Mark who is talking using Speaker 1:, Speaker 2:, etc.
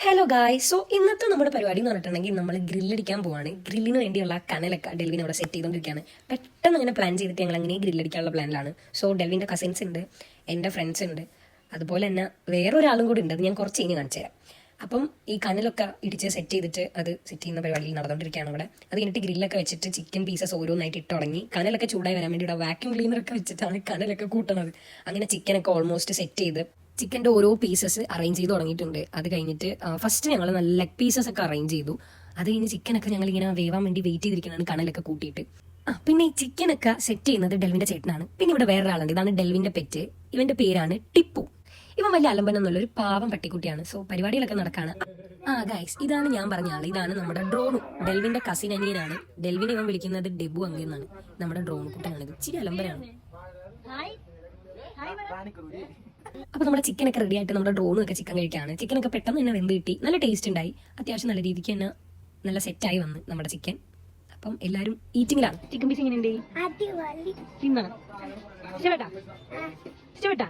Speaker 1: Hello ഗായ്. So ഇന്നത്തെ നമ്മുടെ പരിപാടി എന്ന് പറഞ്ഞിട്ടുണ്ടെങ്കിൽ നമ്മൾ ഗ്രില്ലടിക്കാൻ പോവാണ്. ഗ്രില്ലിന് വേണ്ടിയുള്ള കനലൊക്കെ ഡെൽവിൻ അവിടെ സെറ്റ് ചെയ്തുകൊണ്ടിരിക്കുകയാണ്. പെട്ടെന്ന് അങ്ങനെ പ്ലാൻ ചെയ്തിട്ട് ഞങ്ങൾ അങ്ങനെ ഗ്രില്ലടിക്കാനുള്ള പ്ലാനിലാണ്. സോ ഡെൽവിൻ്റെ കസിൻസ് ഉണ്ട്, എൻ്റെ ഫ്രണ്ട്സ് ഉണ്ട്, അതുപോലെ തന്നെ വേറൊരാളും കൂടി ഉണ്ട്. അത് ഞാൻ കുറച്ച് കഴിഞ്ഞ് കാണിച്ചു തരാം. അപ്പം ഈ കനലൊക്കെ ഇടിച്ച് സെറ്റ് ചെയ്തിട്ട് അത് സെറ്റ് ചെയ്യുന്ന പരിപാടിയിൽ നടന്നുകൊണ്ടിരിക്കുകയാണ് അവിടെ. അത് കഴിഞ്ഞിട്ട് ഗ്രില്ലൊക്കെ വെച്ചിട്ട് ചിക്കൻ പീസസ് ഓരോന്നായിട്ട് ഇട്ട് തുടങ്ങി. കനലൊക്കെ ചൂടായി വരാൻ വേണ്ടി ഇവിടെ വാക്യൂം ക്ലീനറൊക്കെ വെച്ചിട്ടാണ് കനലൊക്കെ കൂട്ടണത്. അങ്ങനെ ചിക്കനൊക്കെ ഓൾമോസ്റ്റ് സെറ്റ് ചെയ്ത് ചിക്കൻ്റെ ഓരോ പീസസ് അറേഞ്ച് ചെയ്ത് തുടങ്ങിയിട്ടുണ്ട്. അത് കഴിഞ്ഞിട്ട് ഫസ്റ്റ് ഞങ്ങൾ നല്ല ലെഗ് പീസസ് ഒക്കെ അറേഞ്ച് ചെയ്തു. അത് കഴിഞ്ഞ് ചിക്കനൊക്കെ ഞങ്ങൾ ഇങ്ങനെ വേവാൻ വേണ്ടി വെയിറ്റ് ചെയ്തിരിക്കുന്നതാണ് കനലൊക്കെ കൂട്ടിയിട്ട്. പിന്നെ ഈ ചിക്കനൊക്കെ സെറ്റ് ചെയ്യുന്നത് ഡെൽവിൻ്റെ ചേട്ടനാണ്. പിന്നെ ഇവിടെ വേറൊരാളുണ്ട്, ഇതാണ് ഡെൽവിൻ്റെ പെറ്റ്. ഇവന്റെ പേരാണ് ടിപ്പു. ഇവൻ വലിയ അലമ്പനെന്നുള്ള ഒരു പാവം പട്ടിക്കുട്ടിയാണ്. സോ പരിപാടികളൊക്കെ നടക്കാണ്. ഗൈസ്, ഇതാണ് ഞാൻ പറഞ്ഞ ആള്. ഇതാണ് നമ്മുടെ ഡ്രോണു, ഡെൽവിന്റെ കസിൻ അനിയനാണ്. ഡെൽവിനെ ഇവൻ വിളിക്കുന്നത് ഡെബു അങ്ങെന്നാണ്. നമ്മുടെ ഡ്രോൺ കുട്ടനാണ്. ഇച്ചിരി അലമ്പനാണ്. അപ്പൊ നമ്മുടെ ചിക്കനൊക്കെ റെഡി ആയിട്ട് നമ്മുടെ ഡ്രോണും ഒക്കെ ചിക്കൻ കഴിക്കാണ്. ചിക്കനൊക്കെ പെട്ടെന്ന് തന്നെ വെന്ത് കിട്ടി. നല്ല ടേസ്റ്റ് ഉണ്ടായി. അത്യാവശ്യം നല്ല രീതിക്ക് തന്നെ നല്ല സെറ്റായി വന്ന് നമ്മുടെ ചിക്കൻ. അപ്പം എല്ലാരും ഈറ്റിംഗിലാണ്. ചിക്കൻ പീസ് എങ്ങനെയുണ്ട്? ഇഷ്ടപ്പെട്ടാ?